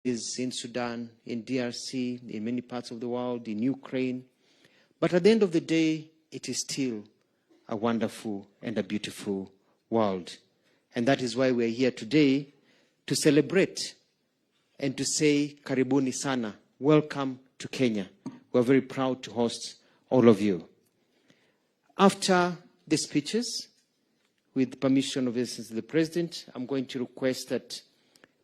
is in Sudan, in DRC, in many parts of the world, in Ukraine. But at the end of the day, it is still a wonderful and a beautiful world. And that is why we are here today to celebrate and to say, Karibuni sana, welcome to Kenya. We're very proud to host all of you. After the speeches, with permission of the President, I'm going to request that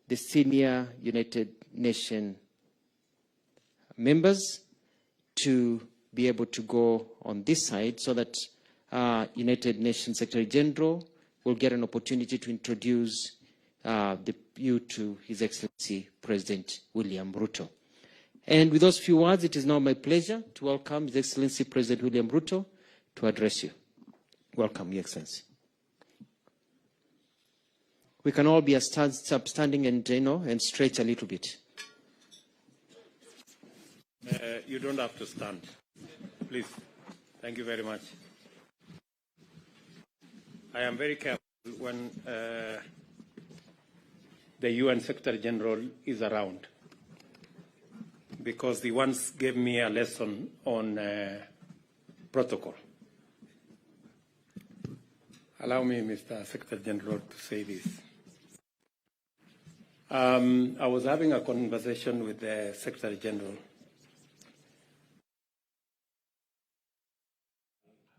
the senior United Nations members to be able to go on this side so that United Nations Secretary General will get an opportunity to introduce you to His Excellency President William Ruto. And with those few words, it is now my pleasure to welcome His Excellency President William Ruto to address you. Welcome, Your Excellency. We can all be upstanding and, and stretch a little bit. You don't have to stand. Please. Thank you very much. I am very careful when the UN Secretary General is around, because he once gave me a lesson on protocol. Allow me, Mr. Secretary General, to say this. I was having a conversation with the Secretary General. I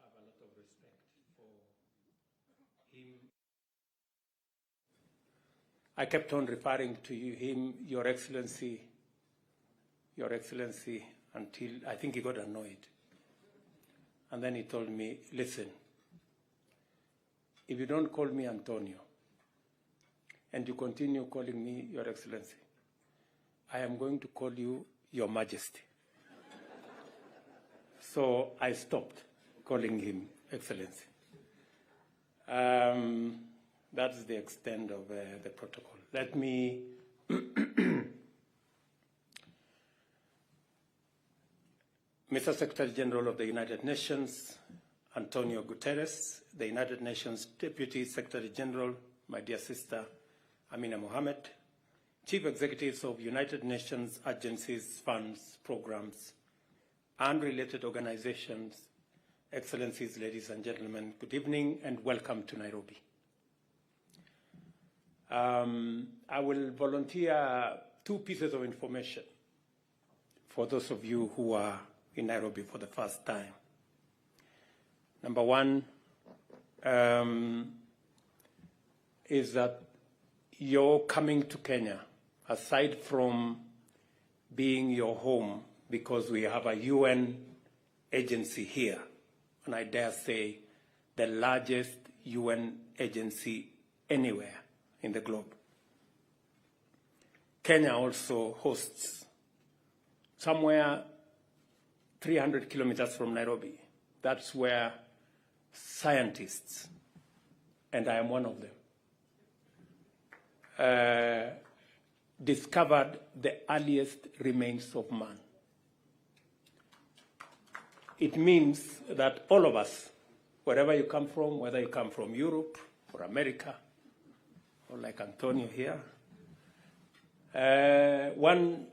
have a lot of respect for him. I kept on referring to him, Your Excellency, until I think he got annoyed. And then he told me, listen, if you don't call me Antonio, and you continue calling me Your Excellency, I am going to call you Your Majesty. So I stopped calling him Excellency. That's the extent of the protocol. Let me Mr. Secretary General of the United Nations, Antonio Guterres, the United Nations Deputy Secretary General, my dear sister, Amina Mohammed, Chief Executives of United Nations agencies, funds, programs, and related organizations, Excellencies, ladies and gentlemen, good evening and welcome to Nairobi. I will volunteer 2 pieces of information for those of you who are in Nairobi for the first time. Number one is that your coming to Kenya, aside from being your home, because we have a UN agency here, and I dare say the largest UN agency anywhere in the globe. Kenya also hosts somewhere 300 kilometers from Nairobi. That's where scientists, and I am one of them, discovered the earliest remains of man. It means that all of us, wherever you come from, whether you come from Europe or America, or like Antonio here, one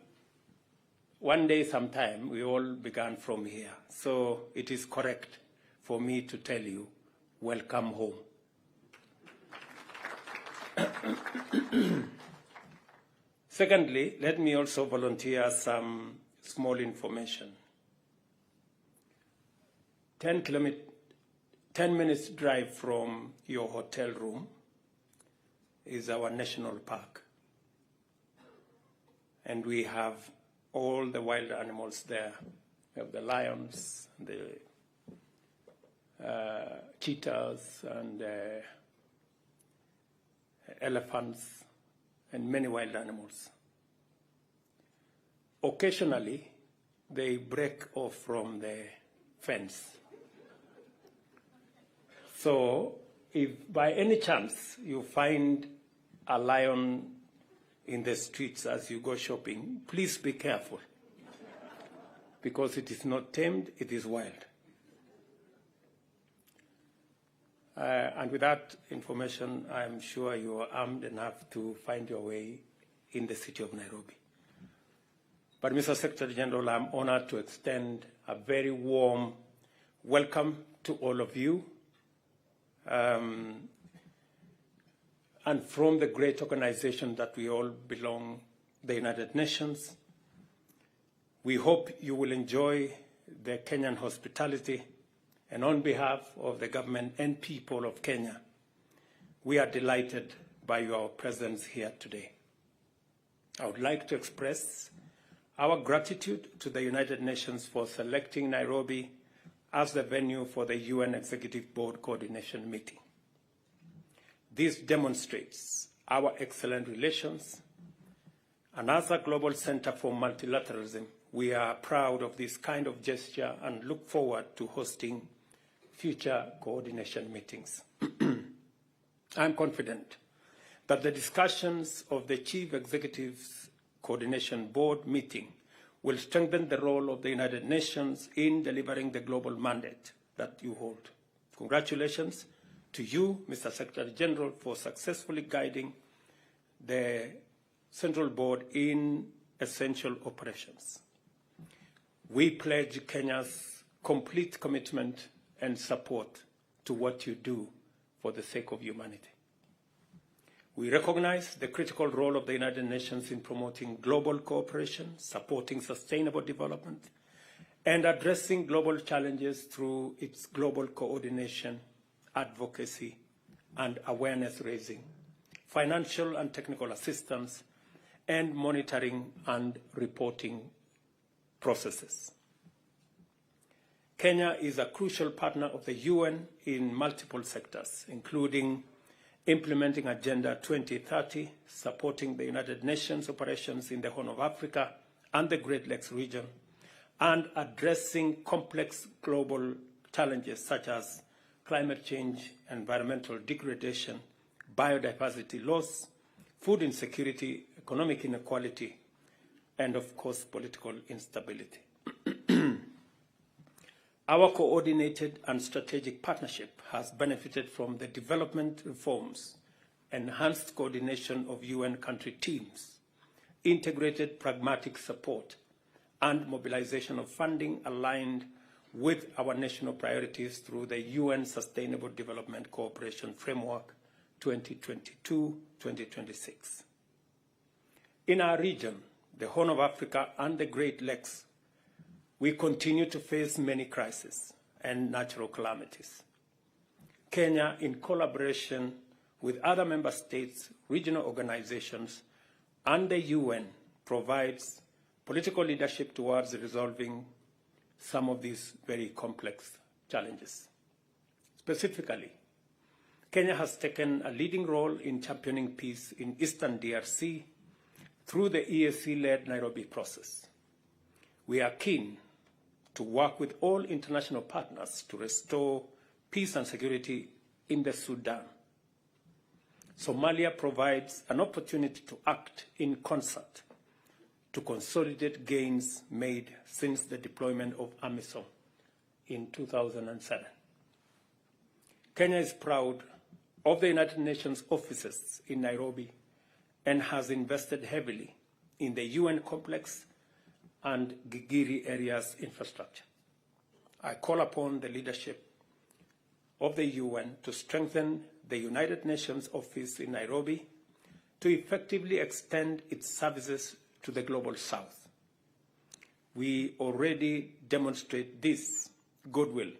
day sometime we all began from here. So it is correct for me to tell you, welcome home. Secondly, let me also volunteer some small information. 10 minutes drive from your hotel room is our national park. And we have all the wild animals there. We have the lions, the cheetahs, and elephants, and many wild animals. Occasionally, they break off from the fence. So, if by any chance you find a lion in the streets as you go shopping, please be careful, because it is not tamed, it is wild. And with that information, I'm sure you are armed enough to find your way in the city of Nairobi. But Mr. Secretary General, I'm honored to extend a very warm welcome to all of you. And from the great organization that we all belong, the United Nations, we hope you will enjoy the Kenyan hospitality. And on behalf of the government and people of Kenya, we are delighted by your presence here today. I would like to express our gratitude to the United Nations for selecting Nairobi as the venue for the UN Executive Board Coordination Meeting. This demonstrates our excellent relations, and as a global center for multilateralism, we are proud of this kind of gesture and look forward to hosting future coordination meetings. I'm confident that the discussions of the Chief Executive's Coordination Board meeting will strengthen the role of the United Nations in delivering the global mandate that you hold. Congratulations to you, Mr. Secretary General, for successfully guiding the Central Board in essential operations. We pledge Kenya's complete commitment and support to what you do for the sake of humanity. We recognize the critical role of the United Nations in promoting global cooperation, supporting sustainable development, and addressing global challenges through its global coordination, advocacy, and awareness raising, financial and technical assistance, and monitoring and reporting processes. Kenya is a crucial partner of the UN in multiple sectors, including implementing Agenda 2030, supporting the United Nations operations in the Horn of Africa and the Great Lakes region, and addressing complex global challenges such as climate change, environmental degradation, biodiversity loss, food insecurity, economic inequality, and of course, political instability. Our coordinated and strategic partnership has benefited from the development reforms, enhanced coordination of UN country teams, integrated pragmatic support, and mobilization of funding aligned with our national priorities through the UN Sustainable Development Cooperation Framework 2022-2026. In our region, the Horn of Africa and the Great Lakes, we continue to face many crises and natural calamities. Kenya, in collaboration with other member states, regional organizations, and the UN, provides political leadership towards resolving some of these very complex challenges. Specifically, Kenya has taken a leading role in championing peace in Eastern DRC through the EAC-led Nairobi process. We are keen to work with all international partners to restore peace and security in the Sudan. Somalia provides an opportunity to act in concert to consolidate gains made since the deployment of AMISOM in 2007. Kenya is proud of the United Nations offices in Nairobi and has invested heavily in the UN complex and Gigiri area's infrastructure. I call upon the leadership of the UN to strengthen the United Nations office in Nairobi to effectively extend its services to the Global South. We already demonstrate this goodwill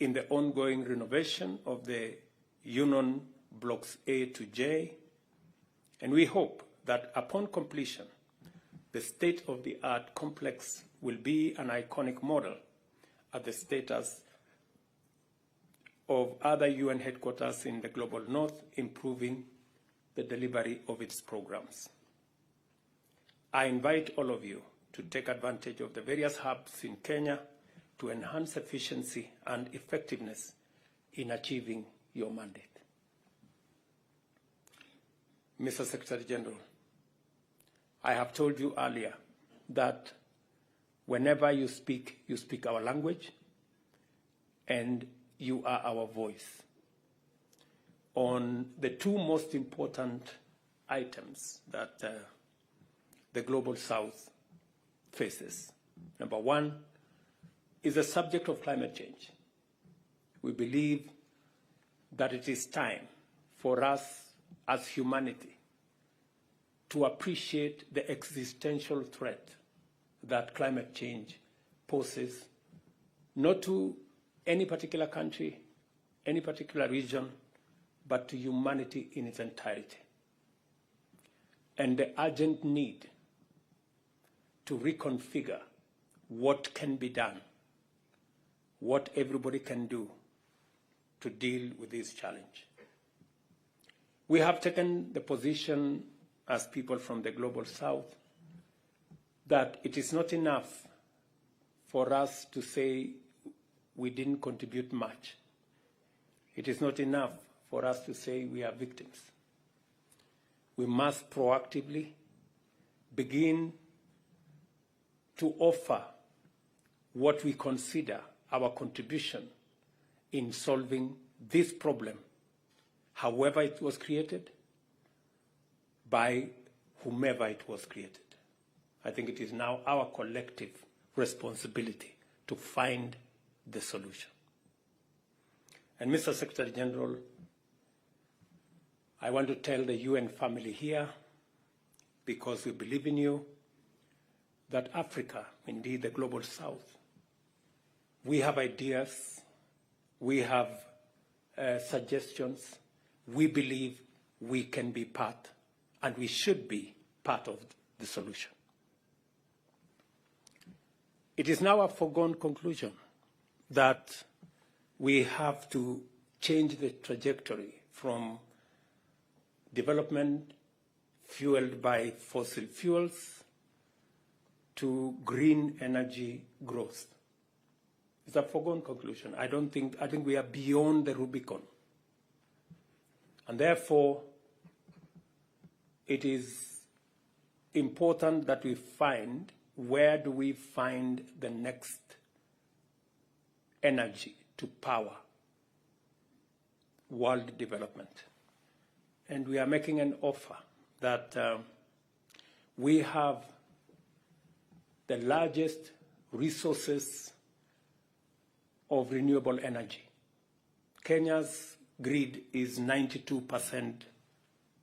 in the ongoing renovation of the Union Blocks A to J, and we hope that upon completion, the state-of-the-art complex will be an iconic model at the status of other UN headquarters in the Global North, improving the delivery of its programs. I invite all of you to take advantage of the various hubs in Kenya to enhance efficiency and effectiveness in achieving your mandate. Mr. Secretary General, I have told you earlier that whenever you speak our language, and you are our voice on the two most important items that the Global South faces. Number one is the subject of climate change. We believe that it is time for us as humanity to appreciate the existential threat that climate change poses, not to any particular country, any particular region, but to humanity in its entirety. And the urgent need to reconfigure what can be done, what everybody can do to deal with this challenge. We have taken the position as people from the Global South that it is not enough for us to say we didn't contribute much. It is not enough for us to say we are victims. We must proactively begin to offer what we consider our contribution in solving this problem, however it was created, by whomever it was created. I think it is now our collective responsibility to find the solution. And Mr. Secretary General, I want to tell the UN family here, because we believe in you, that Africa, indeed the Global South, we have ideas, we have suggestions, we believe we can be part, and we should be part of the solution. It is now a foregone conclusion that we have to change the trajectory from development fueled by fossil fuels to green energy growth. It's a foregone conclusion. I think we are beyond the Rubicon. And therefore, it is important that we find, where do we find the next energy to power world development? And we are making an offer that we have the largest resources of renewable energy. Kenya's grid is 92%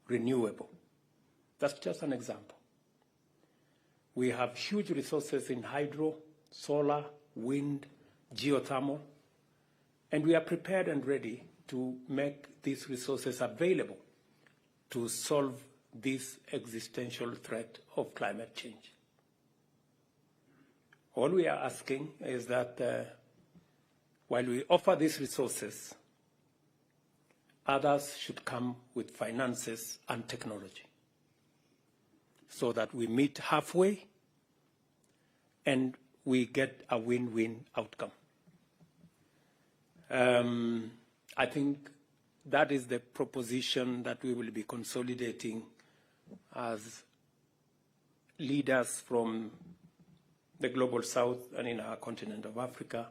renewable. That's just an example. We have huge resources in hydro, solar, wind, geothermal, and we are prepared and ready to make these resources available to solve this existential threat of climate change. All we are asking is that while we offer these resources, others should come with finances and technology, so that we meet halfway and we get a win-win outcome. I think that is the proposition that we will be consolidating as leaders from the Global South and in our continent of Africa,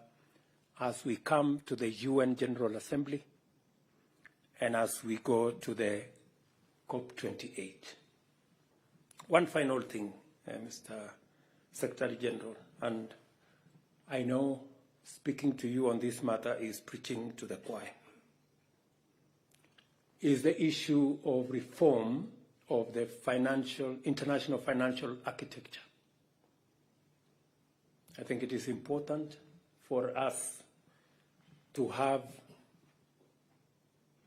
as we come to the UN General Assembly and as we go to the COP28. One final thing, Mr. Secretary General, and I know speaking to you on this matter is preaching to the choir, is the issue of reform of the international financial architecture. I think it is important for us to have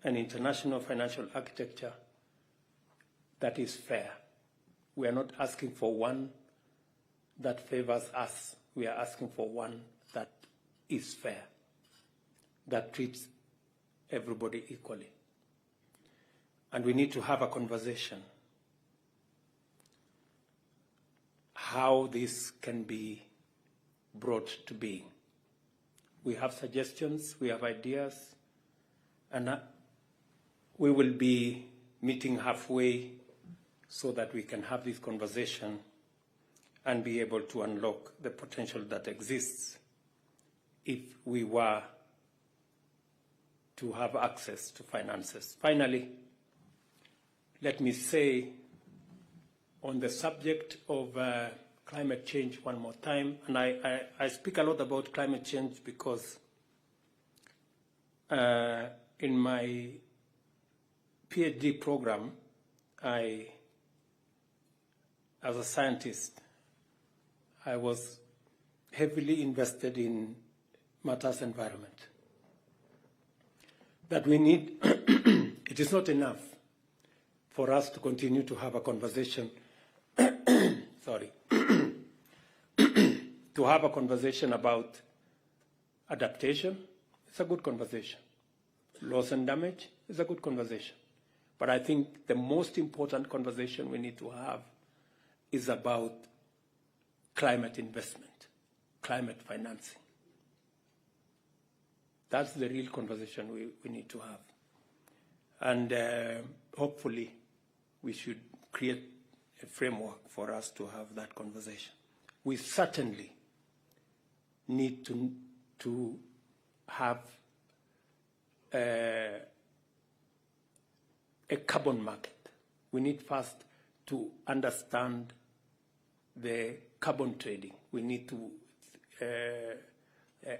an international financial architecture that is fair. We are not asking for one that favors us. We are asking for one that is fair, that treats everybody equally. And we need to have a conversation how this can be brought to being. We have suggestions, we have ideas, and we will be meeting halfway so that we can have this conversation and be able to unlock the potential that exists if we were to have access to finances. Finally, let me say on the subject of climate change one more time. And I speak a lot about climate change because in my PhD program, as a scientist, I was heavily invested in matters environment. That we need, it is not enough for us to continue to have a conversation, sorry, to have a conversation about adaptation. It's a good conversation. Loss and damage is a good conversation. But I think the most important conversation we need to have is about climate investment, climate financing. That's the real conversation we need to have. And hopefully we should create a framework for us to have that conversation. We certainly need to have a carbon market. We need first to understand the carbon trading. We need to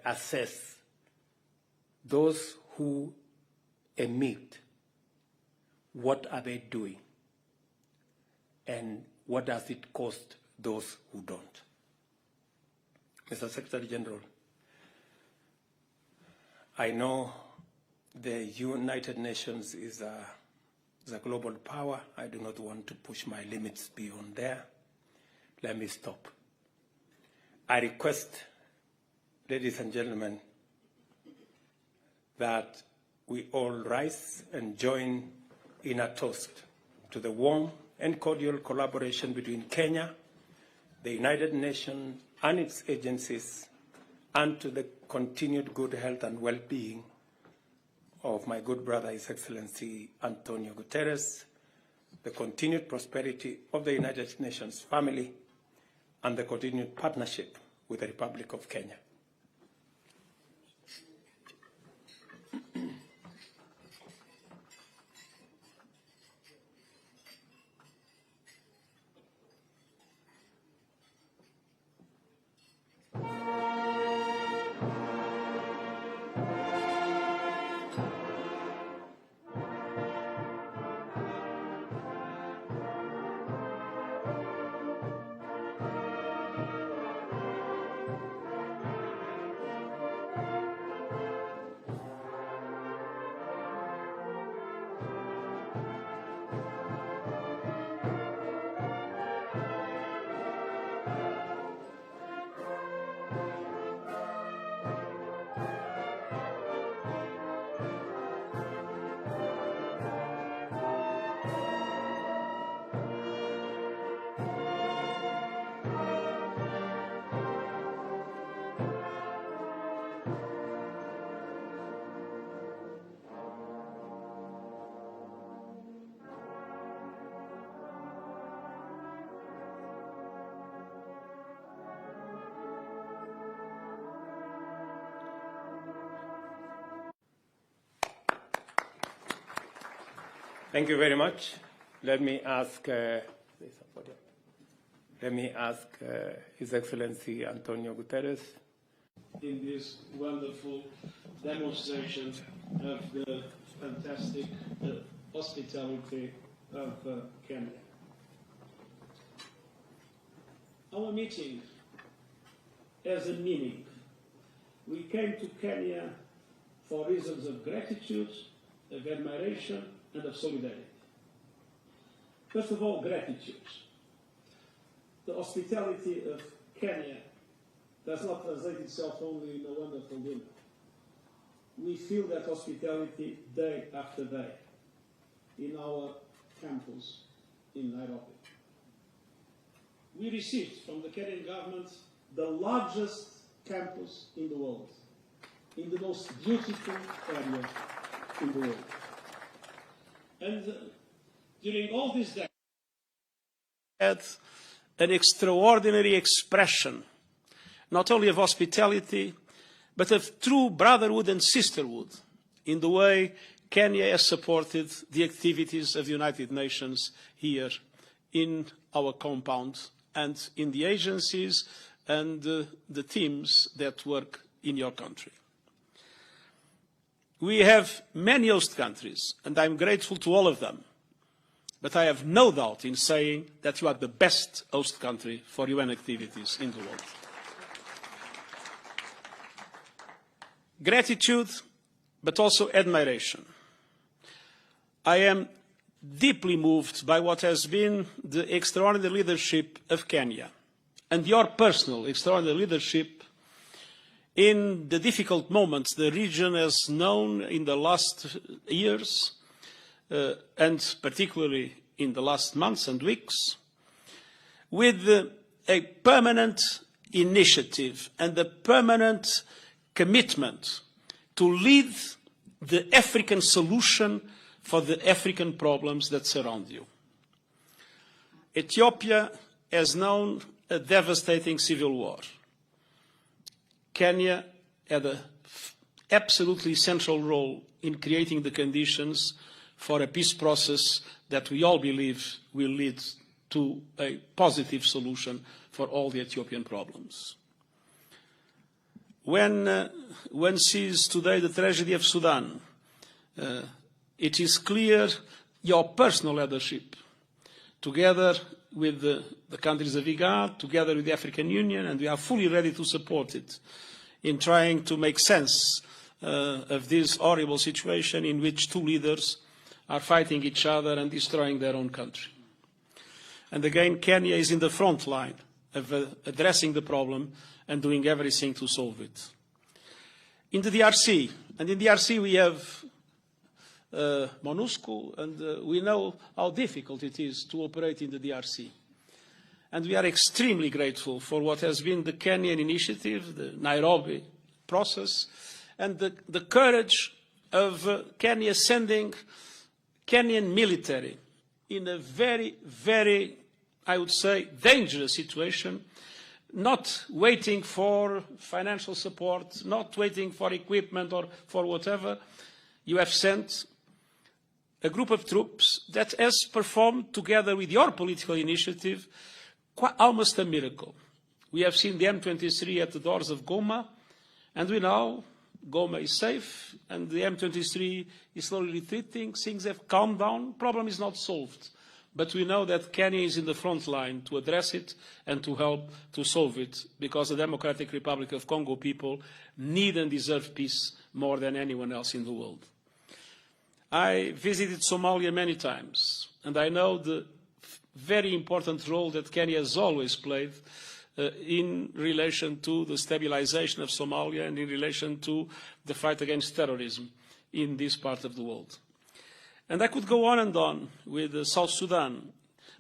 assess those who emit, what are they doing, and what does it cost those who don't. Mr. Secretary General, I know the United Nations is a global power. I do not want to push my limits beyond there. Let me stop. I request, ladies and gentlemen, that we all rise and join in a toast to the warm and cordial collaboration between Kenya, the United Nations and its agencies, and to the continued good health and well-being of my good brother, His Excellency Antonio Guterres, the continued prosperity of the United Nations family, and the continued partnership with the Republic of Kenya. Thank you very much. Let me ask His Excellency Antonio Guterres. In this wonderful demonstration of the fantastic hospitality of Kenya. Our meeting has a meaning. We came to Kenya for reasons of gratitude, of admiration, and of solidarity. First of all, gratitude. The hospitality of Kenya does not translate itself only in a wonderful dinner. We feel that hospitality day after day in our campus in Nairobi. We received from the Kenyan government the largest campus in the world, in the most beautiful area in the world. And during all these days, had an extraordinary expression, not only of hospitality, but of true brotherhood and sisterhood in the way Kenya has supported the activities of the United Nations here in our compound and in the agencies and the teams that work in your country. We have many host countries, and I'm grateful to all of them. But I have no doubt in saying that you are the best host country for UN activities in the world. Gratitude, but also admiration. I am deeply moved by what has been the extraordinary leadership of Kenya and your personal extraordinary leadership in the difficult moments the region has known in the last years, and particularly in the last months and weeks, with a permanent initiative and a permanent commitment to lead the African solution for the African problems that surround you. Ethiopia has known a devastating civil war. Kenya had an absolutely central role in creating the conditions for a peace process that we all believe will lead to a positive solution for all the Ethiopian problems. When one sees today the tragedy of Sudan, it is clear your personal leadership, together with the countries of IGAD, together with the African Union, and we are fully ready to support it, in trying to make sense of this horrible situation in which two leaders are fighting each other and destroying their own country. And again, Kenya is in the front line of addressing the problem and doing everything to solve it. In the DRC, and in the DRC we have MONUSCO, and we know how difficult it is to operate in the DRC. And we are extremely grateful for what has been the Kenyan initiative, the Nairobi process, and the courage of Kenya sending Kenyan military in a very, very, I would say, dangerous situation, not waiting for financial support, not waiting for equipment or for whatever. You have sent a group of troops that has performed, together with your political initiative, almost a miracle. We have seen the M23 at the doors of Goma, and we know Goma is safe, and the M23 is slowly retreating. Things have calmed down. The problem is not solved. But we know that Kenya is in the front line to address it and to help to solve it, because the Democratic Republic of Congo people need and deserve peace more than anyone else in the world. I visited Somalia many times, and I know the very important role that Kenya has always played in relation to the stabilization of Somalia and in relation to the fight against terrorism in this part of the world. And I could go on and on with South Sudan,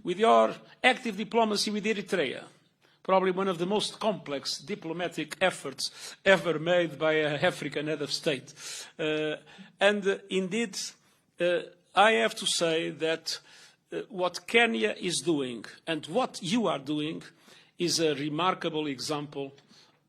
with your active diplomacy with Eritrea, probably one of the most complex diplomatic efforts ever made by an African head of state. Indeed, I have to say that what Kenya is doing and what you are doing is a remarkable example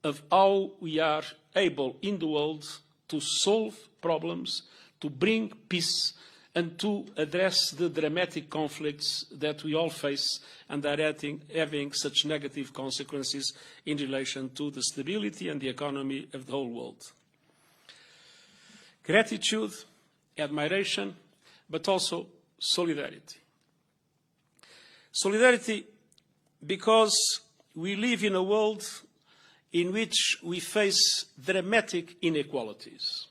of how we are able in the world to solve problems, to bring peace, and to address the dramatic conflicts that we all face and are having such negative consequences in relation to the stability and the economy of the whole world. Gratitude, admiration, but also solidarity. Solidarity because we live in a world in which we face dramatic inequalities,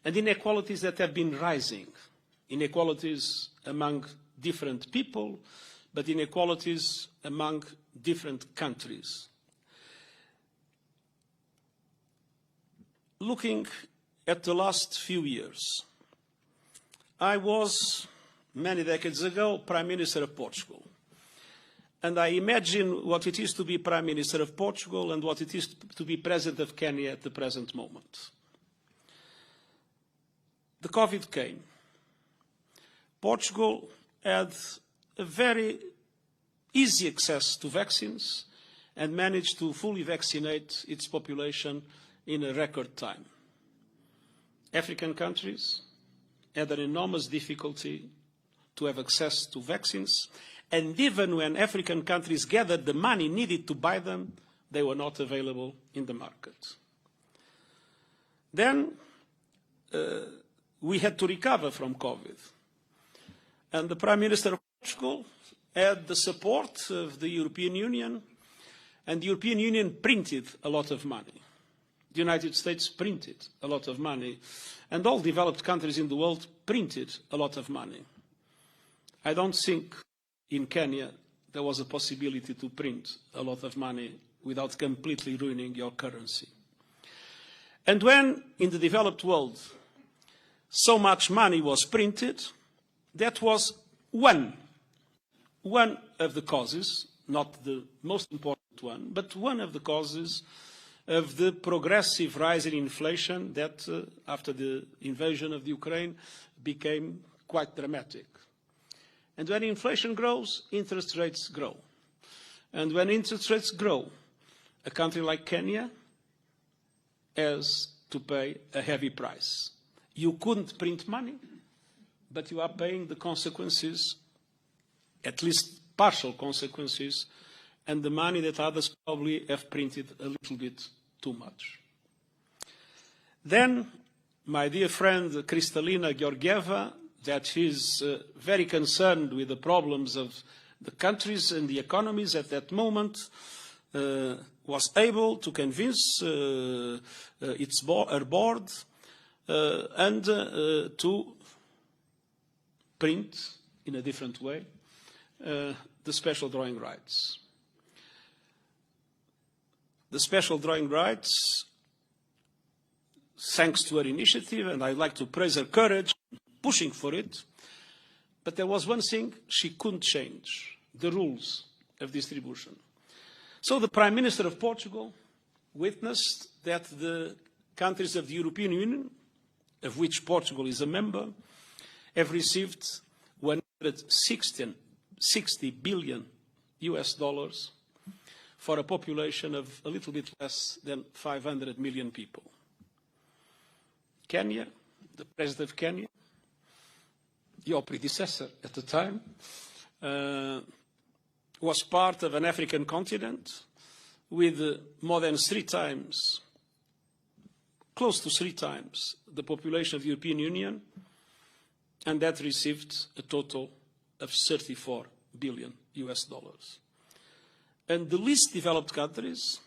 and inequalities that have been rising. Inequalities among different people, but inequalities among different countries. Looking at the last few years, I was, many decades ago, Prime Minister of Portugal. And I imagine what it is to be Prime Minister of Portugal and what it is to be President of Kenya at the present moment. The COVID came. Portugal had a very easy access to vaccines and managed to fully vaccinate its population in a record time. African countries had an enormous difficulty to have access to vaccines, And even when African countries gathered the money needed to buy them, they were not available in the market. Then we had to recover from COVID. And the Prime Minister of Portugal had the support of the European Union, and the European Union printed a lot of money. The United States printed a lot of money, and all developed countries in the world printed a lot of money. I don't think in Kenya there was a possibility to print a lot of money without completely ruining your currency. And when, in the developed world, so much money was printed, that was one of the causes, not the most important one, but one of the causes of the progressive rise in inflation that, after the invasion of the Ukraine, became quite dramatic. And when inflation grows, interest rates grow. And when interest rates grow, a country like Kenya has to pay a heavy price. You couldn't print money, but you are paying the consequences, at least partial consequences, and the money that others probably have printed a little bit too much. Then, my dear friend Kristalina Georgieva, that is very concerned with the problems of the countries and the economies at that moment, was able to convince her board and to print in a different way the special drawing rights. The special drawing rights, thanks to her initiative, and I'd like to praise her courage, pushing for it, but there was one thing she couldn't change, the rules of distribution. So the Prime Minister of Portugal witnessed that the countries of the European Union, of which Portugal is a member, have received $160 billion for a population of a little bit less than 500 million people. Kenya, the President of Kenya, your predecessor at the time, was part of an African continent with more than 3 times, close to 3 times, the population of the European Union, and that received a total of $34 billion. And the least developed countries,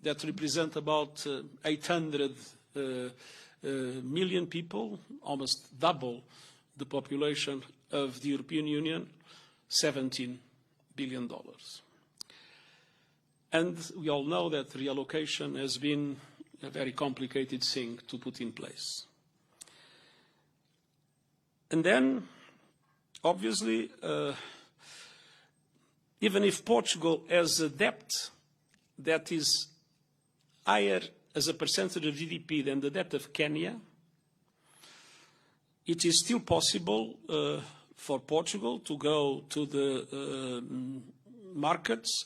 that represent about 800 million people, almost double the population of the European Union, $17 billion. And we all know that reallocation has been a very complicated thing to put in place. And then, obviously, even if Portugal has a debt that is higher as a percentage of GDP than the debt of Kenya, it is still possible for Portugal to go to the markets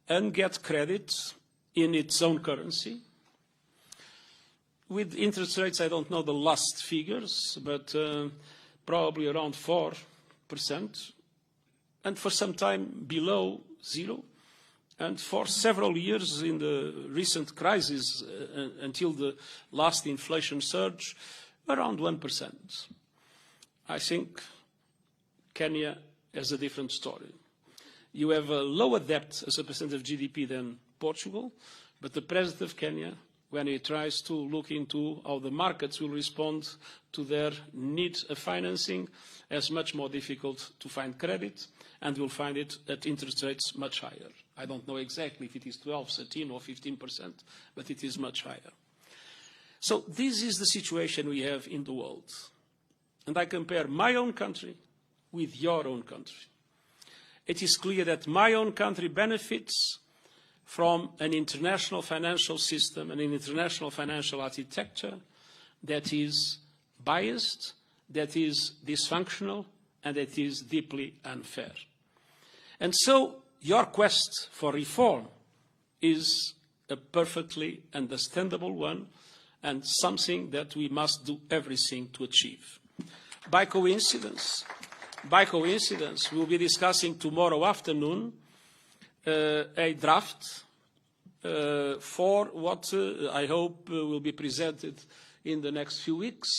and get credit in its own currency. With interest rates, I don't know the last figures, but probably around 4%, and for some time below 0, and for several years in the recent crisis until the last inflation surge, around 1%. I think Kenya has a different story. You have a lower debt as a percent of GDP than Portugal, but the President of Kenya, when he tries to look into how the markets will respond to their need of financing, has much more difficult to find credit, and will find it at interest rates much higher. I don't know exactly if it is 12, 13 or 15%, but it is much higher. So this is the situation we have in the world. And I compare my own country with your own country. It is clear that my own country benefits from an international financial system and an international financial architecture that is biased, that is dysfunctional, and that is deeply unfair. And so your quest for reform is a perfectly understandable one, and something that we must do everything to achieve. By coincidence, by coincidence, we'll be discussing tomorrow afternoon a draft for what I hope will be presented in the next few weeks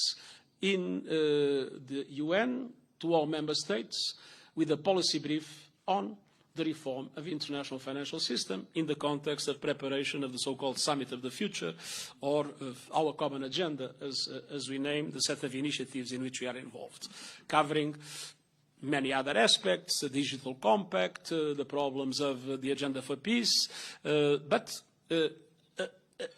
in the UN to all member states with a policy brief on the reform of the international financial system in the context of preparation of the so-called Summit of the Future, or of our common agenda, as we name the set of initiatives in which we are involved, covering many other aspects, the digital compact, the problems of the agenda for peace, but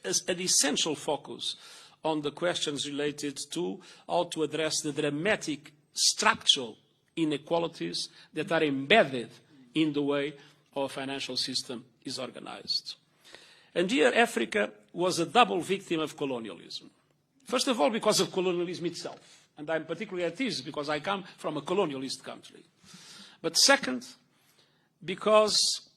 as an essential focus on the questions related to how to address the dramatic structural inequalities that are embedded in the way our financial system is organized. And here Africa was a double victim of colonialism. First of all, because of colonialism itself. And I'm particularly at ease because I come from a colonialist country. But second, because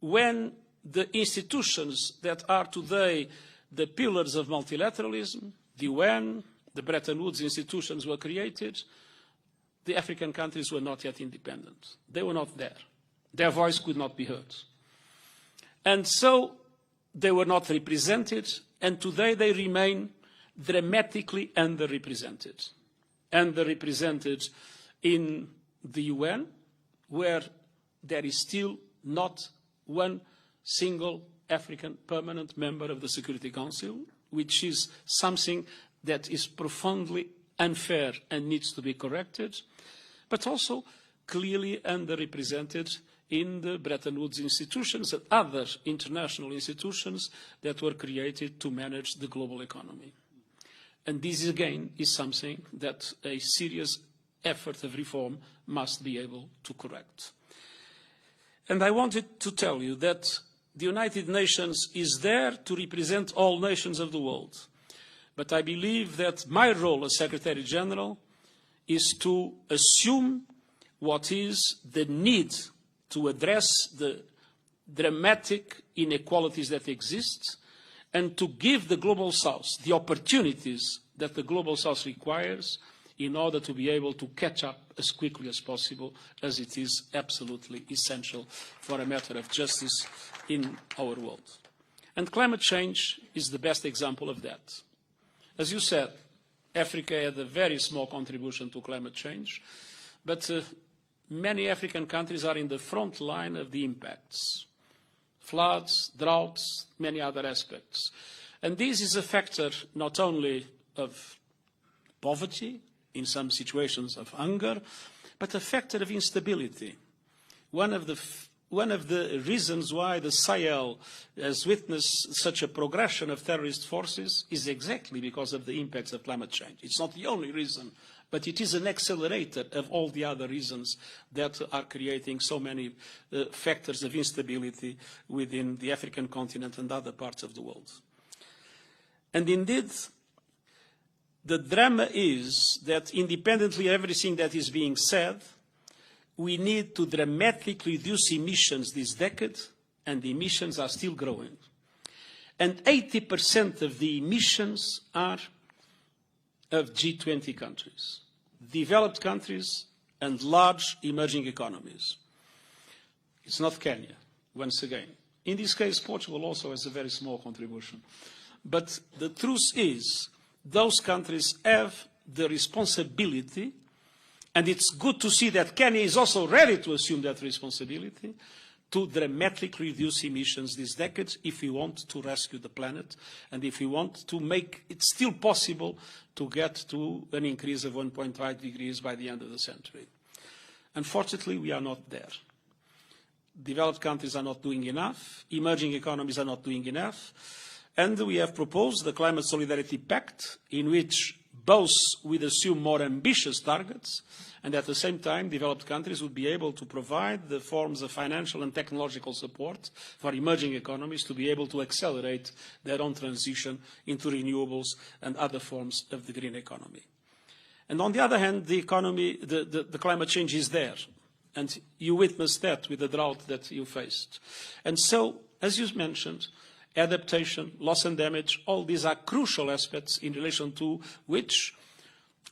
when the institutions that are today the pillars of multilateralism, the UN, the Bretton Woods institutions were created, the African countries were not yet independent. They were not there. Their voice could not be heard. And so they were not represented, and today they remain dramatically underrepresented. Underrepresented in the UN, where there is still not one single African permanent member of the Security Council, which is something that is profoundly unfair and needs to be corrected, but also clearly underrepresented in the Bretton Woods institutions and other international institutions that were created to manage the global economy. And this, again, is something that a serious effort of reform must be able to correct. And I wanted to tell you that the United Nations is there to represent all nations of the world. But I believe that my role as Secretary General is to assume what is the need to address the dramatic inequalities that exist and to give the Global South the opportunities that the Global South requires in order to be able to catch up as quickly as possible, as it is absolutely essential for a matter of justice in our world. And climate change is the best example of that. As you said, Africa had a very small contribution to climate change, but many African countries are in the front line of the impacts. Floods, droughts, many other aspects. And this is a factor not only of poverty, in some situations of hunger, but a factor of instability. One of the reasons why the Sahel has witnessed such a progression of terrorist forces is exactly because of the impacts of climate change. It's not the only reason, but it is an accelerator of all the other reasons that are creating so many factors of instability within the African continent and other parts of the world. And indeed, the drama is that independently of everything that is being said, we need to dramatically reduce emissions this decade, and the emissions are still growing. And 80% of the emissions are of G20 countries, developed countries and large emerging economies. It's not Kenya, once again. In this case, Portugal also has a very small contribution. But the truth is, those countries have the responsibility, and it's good to see that Kenya is also ready to assume that responsibility, to dramatically reduce emissions this decade if we want to rescue the planet and if we want to make it still possible to get to an increase of 1.5 degrees by the end of the century. Unfortunately, we are not there. Developed countries are not doing enough. Emerging economies are not doing enough. And we have proposed the Climate Solidarity Pact, in which both would assume more ambitious targets, and at the same time, developed countries would be able to provide the forms of financial and technological support for emerging economies to be able to accelerate their own transition into renewables and other forms of the green economy. And on the other hand, the climate change is there, and you witnessed that with the drought that you faced. And so, as you mentioned, adaptation, loss and damage, all these are crucial aspects in relation to which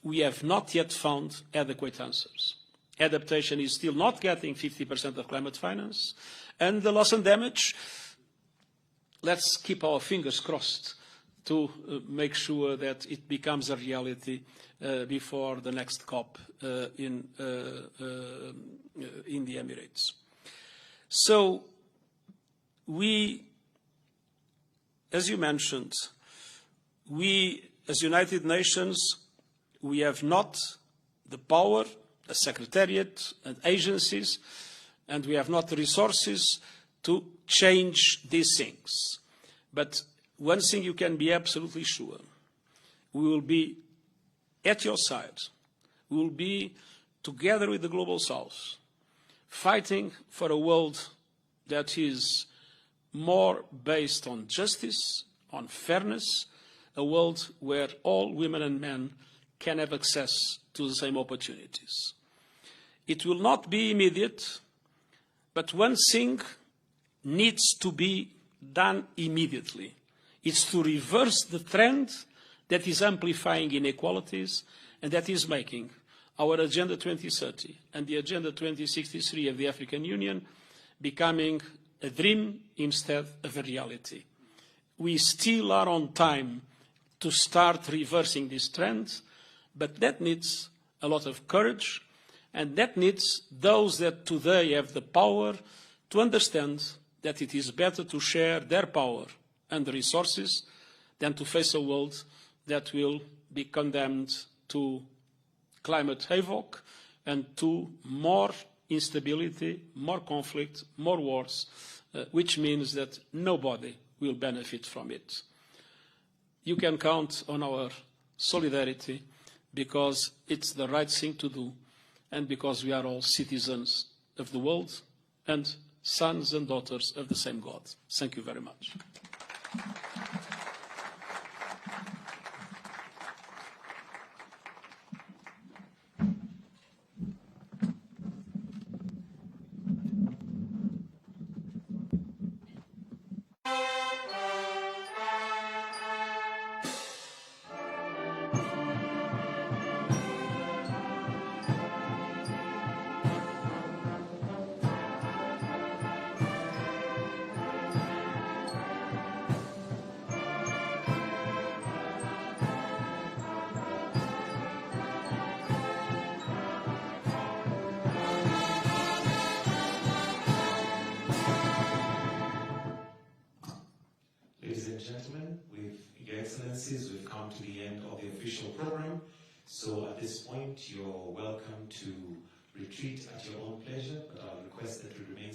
we have not yet found adequate answers. adaptation is still not getting 50% of climate finance. And the loss and damage, let's keep our fingers crossed to make sure that it becomes a reality before the next COP in the Emirates. So we, as you mentioned, we, as United Nations, we have not the power, a secretariat and agencies, and we have not the resources to change these things. But one thing you can be absolutely sure, we will be at your side. We will be together with the Global South, fighting for a world that is more based on justice, on fairness, a world where all women and men can have access to the same opportunities. It will not be immediate, but one thing needs to be done immediately. It's to reverse the trend that is amplifying inequalities and that is making our Agenda 2030 and the Agenda 2063 of the African Union becoming a dream instead of a reality. We still are on time to start reversing this trend, but that needs a lot of courage, and that needs those that today have the power to understand that it is better to share their power and the resources than to face a world that will be condemned to climate havoc and to more instability, more conflict, more wars, which means that nobody will benefit from it. You can count on our solidarity because it's the right thing to do and because we are all citizens of the world and sons and daughters of the same God. Thank you very much. Ladies and gentlemen, Your Excellencies, we've come to the end of the official program. So at this point, you're welcome to retreat at your own pleasure, but I'll request that you remain